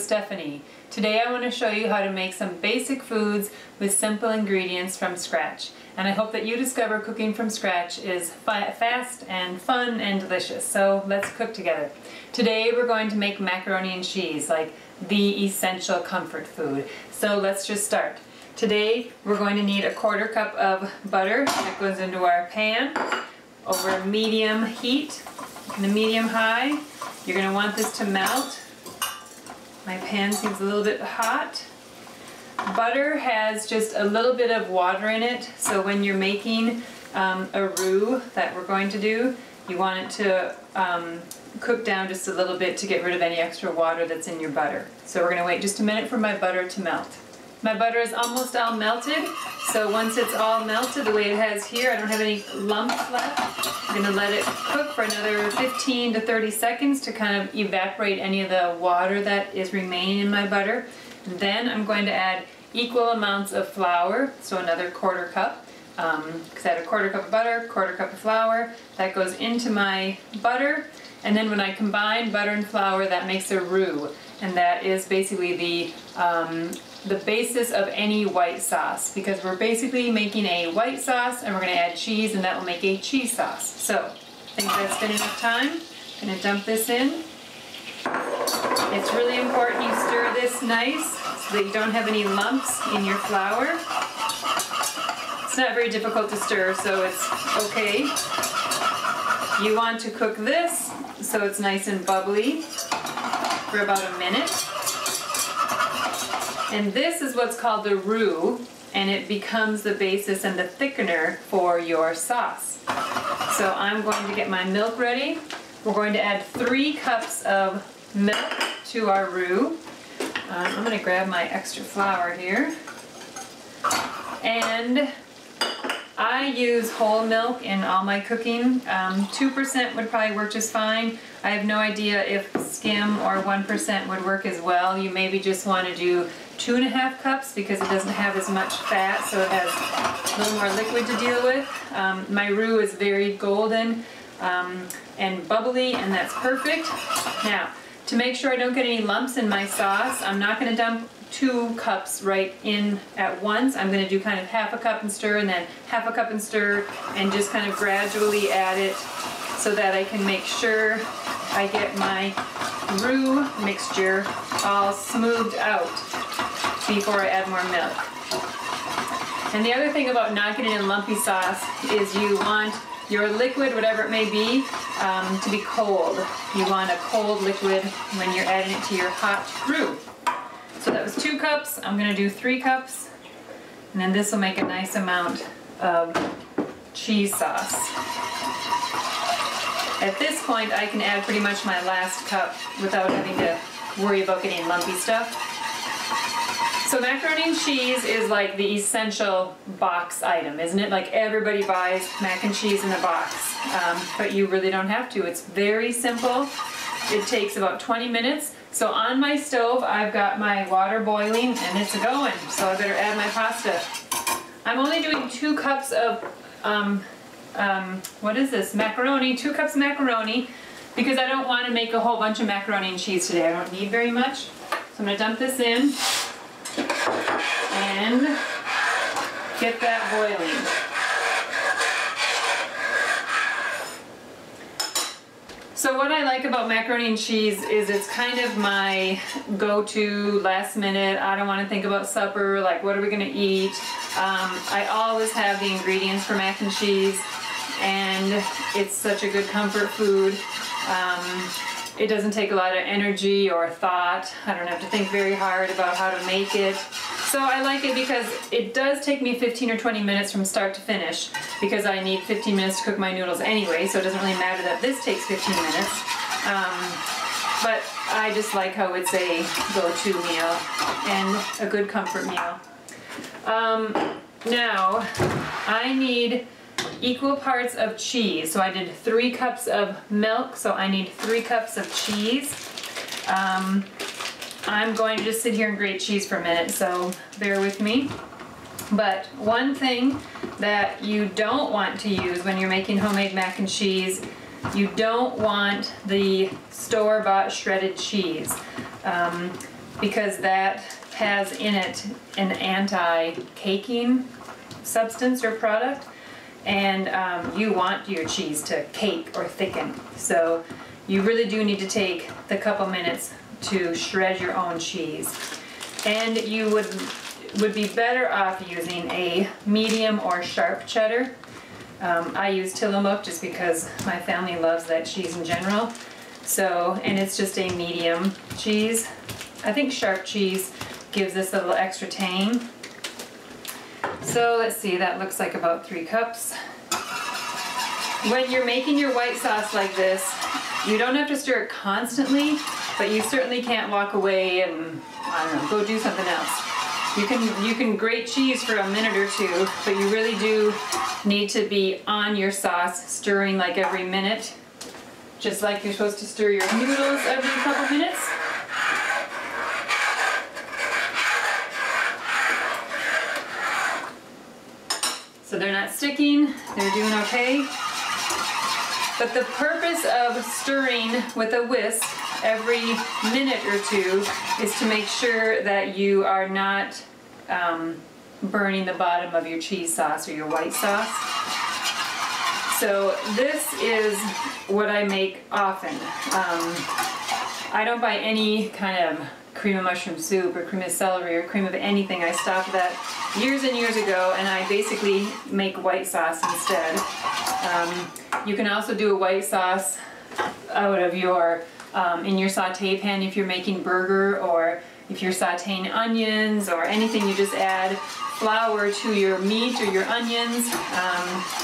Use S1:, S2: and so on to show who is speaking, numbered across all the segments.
S1: Stephanie. Today I want to show you how to make some basic foods with simple ingredients from scratch. And I hope that you discover cooking from scratch is fast and fun and delicious. So let's cook together. Today we're going to make macaroni and cheese, like the essential comfort food. So let's just start. Today we're going to need a 1/4 cup of butter that goes into our pan over medium heat, in a medium high. You're going to want this to melt. My pan seems a little bit hot. Butter has just a little bit of water in it, so when you're making a roux that we're going to do, you want it to cook down just a little bit to get rid of any extra water that's in your butter. So we're going to wait just a minute for my butter to melt. My butter is almost all melted, so once it's all melted the way it has here, I don't have any lumps left. I'm going to let it cook for another 15 to 30 seconds to kind of evaporate any of the water that is remaining in my butter. And then I'm going to add equal amounts of flour, so another 1/4 cup. Because I had a 1/4 cup of butter, 1/4 cup of flour. That goes into my butter, and then when I combine butter and flour, that makes a roux, and that is basically the basis of any white sauce, because we're basically making a white sauce and we're going to add cheese, and that will make a cheese sauce. So I think that's been enough time. I'm going to dump this in. It's really important you stir this nice so that you don't have any lumps in your flour. It's not very difficult to stir, so it's okay. You want to cook this so it's nice and bubbly for about a minute. And this is what's called the roux, and it becomes the basis and the thickener for your sauce. So I'm going to get my milk ready. We're going to add 3 cups of milk to our roux. I'm going to grab my extra flour here. And I use whole milk in all my cooking. 2% would probably work just fine. I have no idea if skim or 1% would work as well. You maybe just want to do 2.5 cups because it doesn't have as much fat, so it has a little more liquid to deal with. My roux is very golden and bubbly, and that's perfect. Now, to make sure I don't get any lumps in my sauce, I'm not going to dump 2 cups right in at once. I'm going to do kind of 1/2 cup and stir, and then 1/2 cup and stir, and just kind of gradually add it so that I can make sure I get my roux mixture all smoothed out before I add more milk. And the other thing about not getting a lumpy sauce is you want your liquid, whatever it may be, to be cold. You want a cold liquid when you're adding it to your hot roux. So that was 2 cups. I'm going to do 3 cups, and then this will make a nice amount of cheese sauce. At this point I can add pretty much my last cup without having to worry about getting lumpy stuff. So macaroni and cheese is like the essential box item, isn't it? Like everybody buys mac and cheese in a box, but you really don't have to. It's very simple. It takes about 20 minutes. So on my stove I've got my water boiling and it's going, so I better add my pasta. I'm only doing 2 cups of what is this? Macaroni, 2 cups of macaroni, because I don't want to make a whole bunch of macaroni and cheese today. I don't need very much. So I'm going to dump this in and get that boiling. So what I like about macaroni and cheese is it's kind of my go-to last minute. I don't want to think about supper, like what are we going to eat. I always have the ingredients for mac and cheese, and it's such a good comfort food. It doesn't take a lot of energy or thought. I don't have to think very hard about how to make it. So I like it because it does take me 15 or 20 minutes from start to finish, because I need 15 minutes to cook my noodles anyway, so it doesn't really matter that this takes 15 minutes. But I just like how it's a go-to meal and a good comfort meal. Now, I need equal parts of cheese. So I did 3 cups of milk, so I need 3 cups of cheese. I'm going to just sit here and grate cheese for a minute, so bear with me. But one thing that you don't want to use when you're making homemade mac and cheese, you don't want the store-bought shredded cheese. because that has in it an anti-caking substance or product, and you want your cheese to cake or thicken. So you really do need to take the couple minutes to shred your own cheese. And you would be better off using a medium or sharp cheddar. I use Tillamook just because my family loves that cheese in general. So, and it's just a medium cheese. I think sharp cheese gives this a little extra tang. So let's see, that looks like about 3 cups. When you're making your white sauce like this, you don't have to stir it constantly, but you certainly can't walk away and, I don't know, go do something else. You can grate cheese for a minute or 2, but you really do need to be on your sauce, stirring like every minute, just like you're supposed to stir your noodles every couple minutes. So they're not sticking, they're doing okay. But the purpose of stirring with a whisk every minute or 2 is to make sure that you are not burning the bottom of your cheese sauce or your white sauce. So this is what I make often. I don't buy any kind of cream of mushroom soup or cream of celery or cream of anything. I stopped that years and years ago, and I basically make white sauce instead. You can also do a white sauce out of your, in your saute pan if you're making burger, or if you're sauteing onions or anything. You just add flour to your meat or your onions,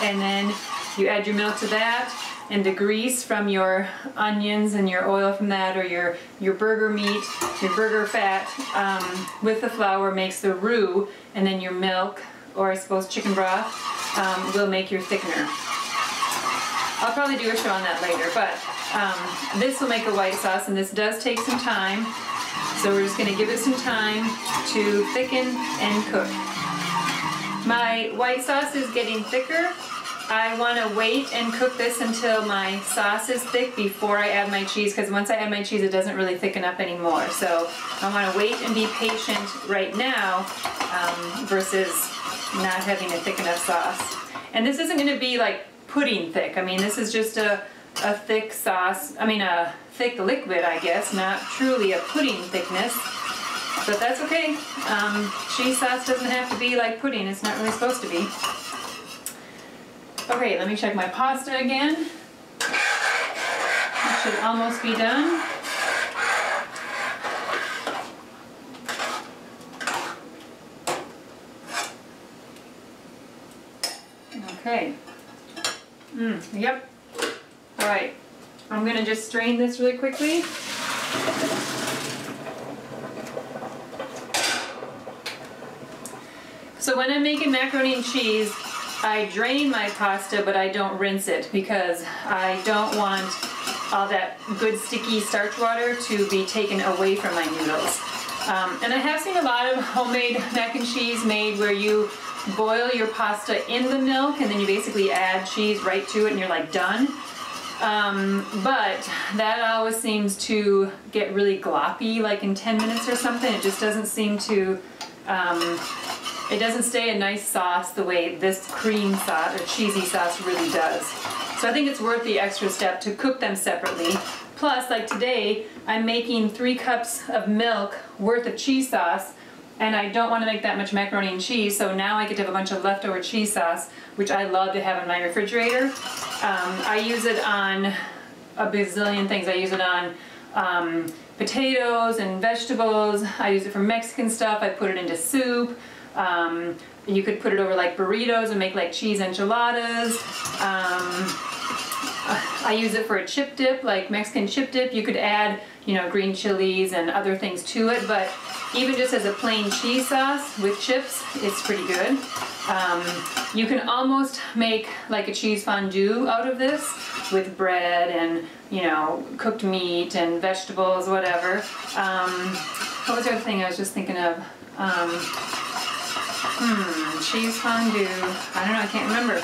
S1: and then you add your milk to that, and the grease from your onions and your oil from that, or your burger meat, your burger fat, with the flour makes the roux, and then your milk, or I suppose chicken broth, will make your thickener. I'll probably do a show on that later, but this will make a white sauce, and this does take some time, so we're just going to give it some time to thicken and cook. My white sauce is getting thicker. I want to wait and cook this until my sauce is thick before I add my cheese, because once I add my cheese it doesn't really thicken up anymore. So I want to wait and be patient right now versus not having a thick enough sauce. And this isn't going to be like pudding thick. I mean, this is just a thick sauce, I mean a thick liquid, I guess, not truly a pudding thickness. But that's okay. Cheese sauce doesn't have to be like pudding. It's not really supposed to be. Okay, let me check my pasta again. It should almost be done. Okay. Yep. All right. I'm gonna just strain this really quickly. So when I'm making macaroni and cheese, I drain my pasta, but I don't rinse it because I don't want all that good sticky starch water to be taken away from my noodles. And I have seen a lot of homemade mac and cheese made where you boil your pasta in the milk and then you basically add cheese right to it and you're like done. But that always seems to get really gloppy, like in 10 minutes or something. It just doesn't seem to, it doesn't stay a nice sauce the way this cream sauce or cheesy sauce really does. So I think it's worth the extra step to cook them separately. Plus, like today, I'm making 3 cups of milk worth of cheese sauce, and I don't want to make that much macaroni and cheese, so now I get to have a bunch of leftover cheese sauce, which I love to have in my refrigerator. I use it on a bazillion things. I use it on potatoes and vegetables. I use it for Mexican stuff. I put it into soup. You could put it over like burritos and make like cheese enchiladas. I use it for a chip dip, like Mexican chip dip. You could add, you know, green chilies and other things to it, but even just as a plain cheese sauce with chips, it's pretty good. You can almost make like a cheese fondue out of this with bread and, you know, cooked meat and vegetables, whatever. What was the other thing I was just thinking of? Cheese fondue. I don't know, I can't remember.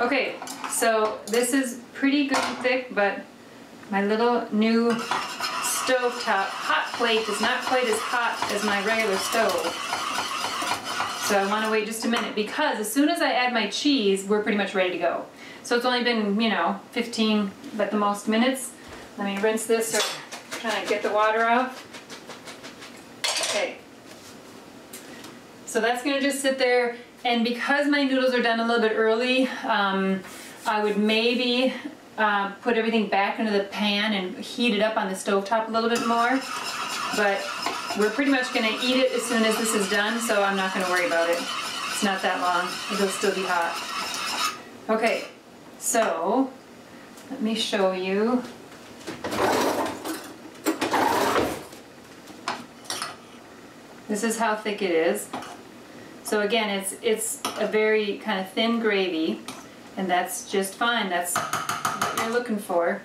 S1: Okay, so this is pretty good and thick, but my little new stovetop hot plate is not quite as hot as my regular stove. So I want to wait just a minute because as soon as I add my cheese, we're pretty much ready to go. So it's only been, you know, 15 at the most minutes. Let me rinse this or kind of get the water off. Okay. So that's going to just sit there. And because my noodles are done a little bit early, I would maybe put everything back into the pan and heat it up on the stovetop a little bit more. But we're pretty much going to eat it as soon as this is done, so I'm not going to worry about it. It's not that long. It'll still be hot. Okay, so let me show you. This is how thick it is. So again, it's a very kind of thin gravy, and that's just fine. That's what you're looking for.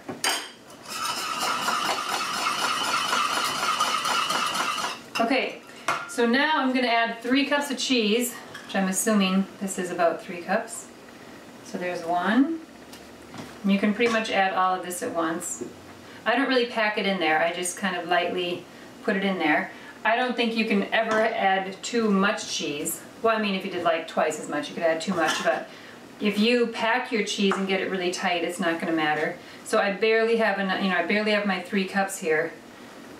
S1: Okay, so now I'm going to add 3 cups of cheese, which I'm assuming this is about 3 cups. So there's 1. And you can pretty much add all of this at once. I don't really pack it in there, I just kind of lightly put it in there. I don't think you can ever add too much cheese. Well, I mean, if you did like twice as much, you could add too much, but if you pack your cheese and get it really tight, it's not going to matter. So I barely have enough, you know, I barely have my 3 cups here.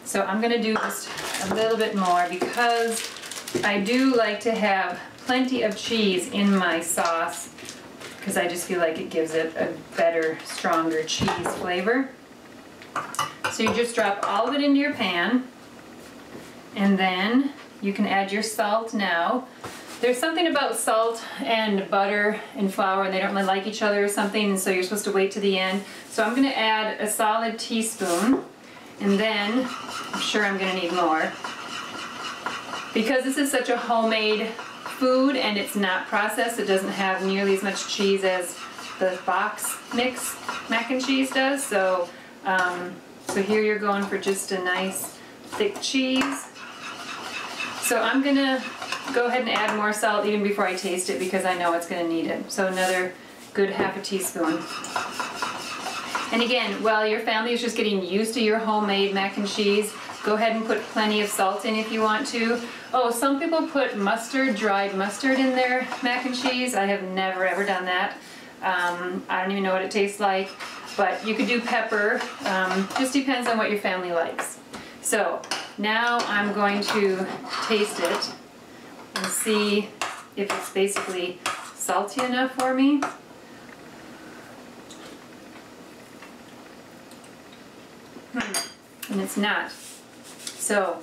S1: So I'm going to do just a little bit more because I do like to have plenty of cheese in my sauce because I just feel like it gives it a better, stronger cheese flavor. So you just drop all of it into your pan, and then you can add your salt now. There's something about salt and butter and flour, and they don't really like each other or something, and so you're supposed to wait to the end. So I'm going to add a solid teaspoon. And then, I'm sure I'm going to need more. Because this is such a homemade food and it's not processed, it doesn't have nearly as much cheese as the box mix mac and cheese does. So, so here you're going for just a nice thick cheese. So I'm going to go ahead and add more salt even before I taste it because I know it's going to need it. So another good half a teaspoon. And again, while your family is just getting used to your homemade mac and cheese, go ahead and put plenty of salt in if you want to. Oh, some people put mustard, dried mustard in their mac and cheese. I have never ever done that. I don't even know what it tastes like, but you could do pepper. Just depends on what your family likes. So now I'm going to taste it and see if it's basically salty enough for me. And it's not. So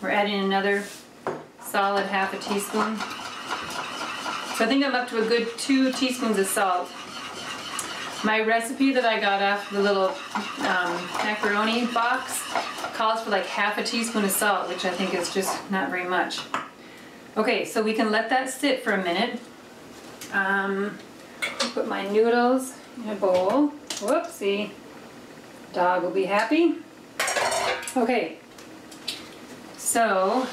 S1: we're adding another solid half a teaspoon. So I think I'm up to a good 2 teaspoons of salt. My recipe that I got off the little macaroni box calls for like half a teaspoon of salt, which I think is just not very much. Okay, so we can let that sit for a minute. Put my noodles in a bowl. Whoopsie. Dog will be happy. Okay, so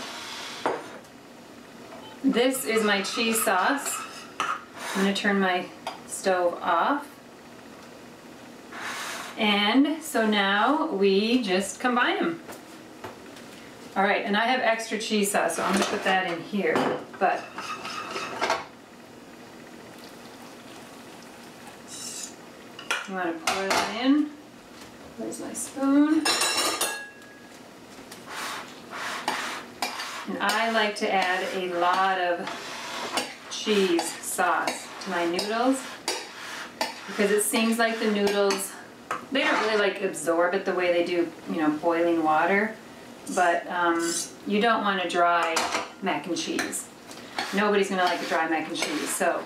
S1: this is my cheese sauce. I'm going to turn my stove off. And so now we just combine them. All right, and I have extra cheese sauce, so I'm going to put that in here. But you want to pour that in. There's my spoon. And I like to add a lot of cheese sauce to my noodles because it seems like the noodles, they don't really like absorb it the way they do, you know, boiling water. But you don't want a dry mac and cheese. Nobody's going to like a dry mac and cheese. So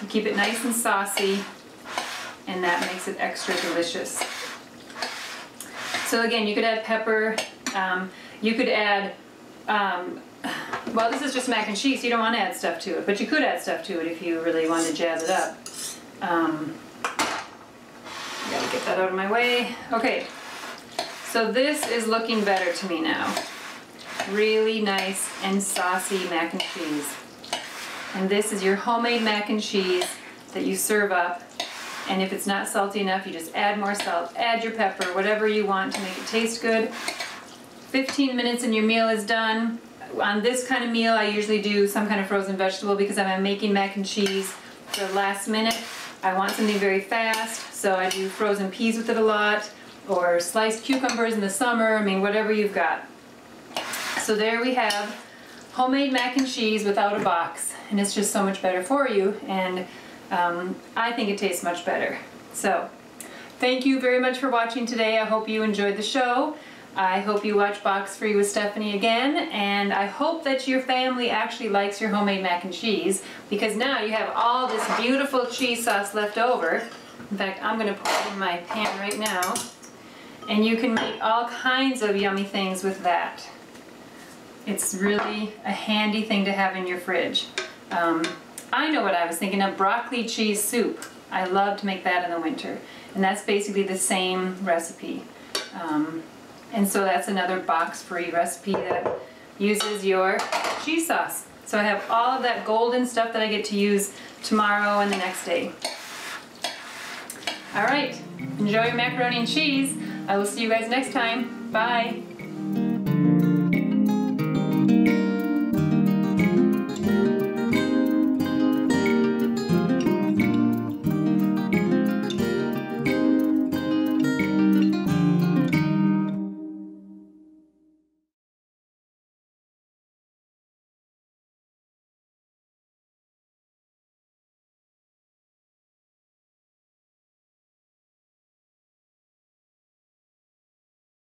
S1: you keep it nice and saucy, and that makes it extra delicious. So again, you could add pepper, you could add, well, this is just mac and cheese, so you don't want to add stuff to it, but you could add stuff to it if you really wanted to jazz it up. Gotta get that out of my way. Okay, so this is looking better to me now. Really nice and saucy mac and cheese. And this is your homemade mac and cheese that you serve up. And if it's not salty enough, you just add more salt, add your pepper, whatever you want to make it taste good. 15 minutes and your meal is done. On this kind of meal, I usually do some kind of frozen vegetable because I'm making mac and cheese for the last minute. I want something very fast, so I do frozen peas with it a lot, or sliced cucumbers in the summer, I mean, whatever you've got. So there we have homemade mac and cheese without a box, and it's just so much better for you, and I think it tastes much better. So, thank you very much for watching today. I hope you enjoyed the show. I hope you watch Box Free with Stephanie again, and I hope that your family actually likes your homemade mac and cheese, because now you have all this beautiful cheese sauce left over. In fact, I'm going to pour it in my pan right now, and you can make all kinds of yummy things with that. It's really a handy thing to have in your fridge. I know what I was thinking of, broccoli cheese soup. I love to make that in the winter, and that's basically the same recipe. And so that's another box-free recipe that uses your cheese sauce. So I have all of that golden stuff that I get to use tomorrow and the next day. All right, enjoy your macaroni and cheese. I will see you guys next time. Bye.